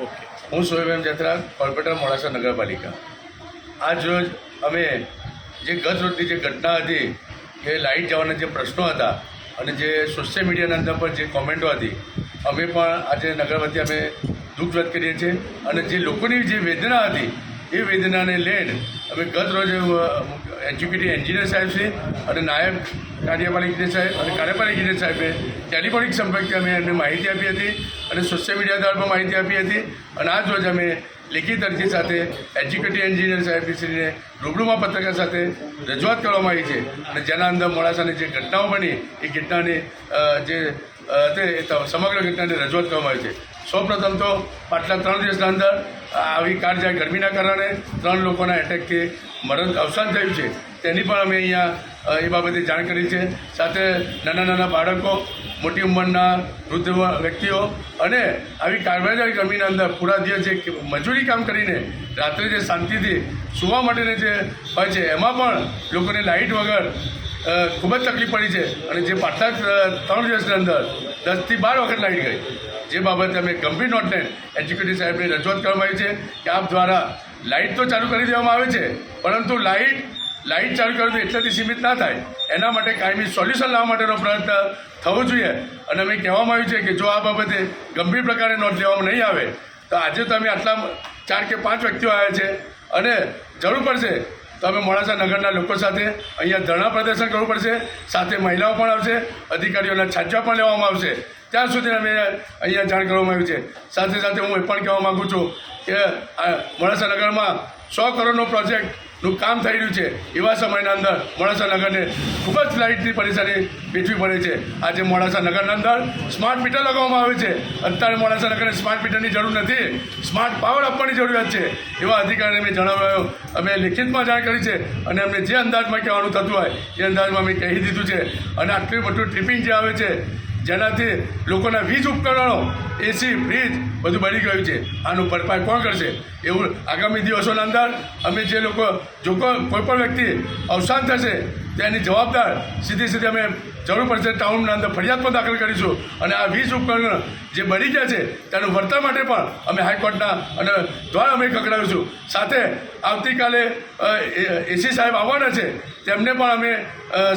Okay, હું Soheb જત્રા, corporator Modasa નગરપાલિકા. આજ રોજ અમે જે ગત રોજની જે ઘટના હતી કે લાઇટ જવાના જે પ્રશ્નો હતા અને જે સોશિયલ મીડિયાના અંદર પર જે કોમેન્ટો હતી, અમે પણ આજે નગર વતી અમે દુઃખ વ્યક્ત કરીએ છીએ. અને જે લોકોની જે વેદના હતી એ વેદનાને લઈને અમે ગત રોજ એક્ઝિક્યુટિવ એન્જિનિયર સાહેબ શ્રી અને નાયબ કાર્યપાલક ઇજનેર સાહેબ અને કાર્યપાલક ઇજનેર સાહેબે ટેલિફોનિક સંપર્કથી અમે એમને માહિતી આપી હતી અને સોશિયલ મીડિયા દ્વારા પણ માહિતી આપી હતી. અને આજ રોજ અમે લેખિત અરજી સાથે એક્ઝિક્યુટિવ એન્જિનિયર સાહેબશ્રીને રૂબરૂમાં પત્રકાર સાથે રજૂઆત કરવામાં આવી છે. અને જેના અંદર મોડાસાની જે ઘટનાઓ બની એ ઘટનાની જે સમગ્ર ઘટનાની રજૂઆત કરવામાં આવી છે. સૌપ્રથમ તો પાછલા 3 દિવસના અંદર આવી કાળઝાળ ગરમીના કારણે 3 લોકોના એટેકથી અવસાન થયું છે. તેની પણ અમે અહીંયા એ બાબતે જાણ કરી છે. સાથે નાના નાના બાળકો, મોટી ઉંમરના વૃદ્ધ વ્યક્તિઓ અને આવી કાળઝાળ ગરમીના અંદર પૂરા દિવસ જે મજૂરી કામ કરીને રાત્રે જે શાંતિથી સૂવા માટેને જે હોય છે એમાં પણ લોકોને લાઇટ વગર ખૂબ જ તકલીફ પડી છે. અને જે પાછલા 3 દિવસની અંદર 10 થી 12 વખત લાઇટ ગઈ, જે બાબતે અમે ગંભીર નોટ લઈને એક્ઝિક્યુટિવ સાહેબને રજૂઆત કરવામાં આવી છે કે આપ દ્વારા લાઇટ તો ચાલુ કરી દેવામાં આવે છે, પરંતુ લાઇટ ચાલુ કરવું તો એટલાથી સીમિત ના થાય, એના માટે કાયમી સોલ્યુશન લાવવા માટેનો પ્રયત્ન થવો જોઈએ. અને અમે કહેવામાં આવ્યું છે કે જો આ બાબતે ગંભીર પ્રકારે નોંધ લેવામાં નહીં આવે તો આજે તો અમે આટલા 4 કે 5 વ્યક્તિઓ આવ્યા છે અને જરૂર પડશે તો અમે મોડાસા નગરના લોકો સાથે અહીંયા ધરણા પ્રદર્શન કરવું પડશે. સાથે મહિલાઓ પણ આવશે, અધિકારીઓના છાંચવા પણ લેવામાં આવશે. ત્યાં સુધી અમે અહીંયા જાણ કરવામાં આવ્યું છે. સાથે સાથે હું એ પણ કહેવા માગું છું કે મોડાસા નગરમાં 100 કરોડનો પ્રોજેક્ટનું કામ થઈ રહ્યું છે. એવા સમયના અંદર મોડાસા નગરને ખૂબ જ લાઇટની પરેશાની વેઠવી પડે છે. આજે મોડાસા નગરના અંદર સ્માર્ટ મીટર લગાવવામાં આવે છે. અત્યારે મોડાસા નગરને સ્માર્ટ મીટરની જરૂર નથી, સ્માર્ટ પાવર આપવાની જરૂરિયાત છે. એવા અધિકારીને મેં જણાવ્યું, અમે લિખિતમાં જાણ કરી છે અને અમને જે અંદાજમાં કહેવાનું થતું હોય એ અંદાજમાં અમે કહી દીધું છે. અને આટલું બધું ટ્રિપિંગ જે આવે છે જેનાથી લોકોના વીજ ઉપકરણો, એસી, ફ્રીજ બધું બળી ગયું છે. આનું ભરપાઈ કોણ કરશે? એવું આગામી દિવસોના અંદર અમે જે લોકો જો કોઈ પણ વ્યક્તિ અવસાન થશે તેની જવાબદાર સીધી અમે જરૂર પડશે ટાઉનના અંદર ફરિયાદ પણ દાખલ કરીશું. અને આ વીજ ઉપકરણ જે બળી ગયા છે તેનું વળતર માટે પણ અમે હાઈકોર્ટના અને દ્વારા અમે ખકડાવીશું. સાથે આવતીકાલે એસી સાહેબ આવવાના છે, તેમને પણ અમે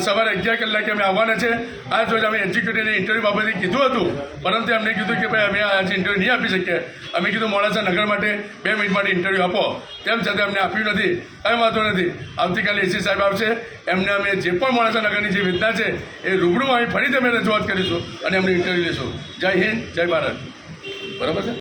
સવારે 11 કલાકે અમે આવવાના છે. આજ રોજ અમે એક્ઝિક્યુટિવને ઇન્ટરવ્યૂ બાબતે કીધું હતું, પરંતુ એમને કીધું કે ભાઈ અમે આજે ઇન્ટરવ્યૂ નહીં આપી શકીએ. અમે કીધું મોડાસા નગર માટે 2 મિનિટ માટે ઇન્ટરવ્યૂ આપો, તેમ છતાં અમને આપ્યું નથી. કંઈ વાંધો નથી, આવતીકાલે એસી સાહેબ આવશે, એમને અમે જે પણ મોડાસા નગરની જે વેદના છે એ રૂબરૂમાં ફરીથી અમે રજૂઆત કરીશું અને એમને ઇન્ટરવ્યૂ લઈશું. જય હિન્દ, જય ભારત. બરાબર છે.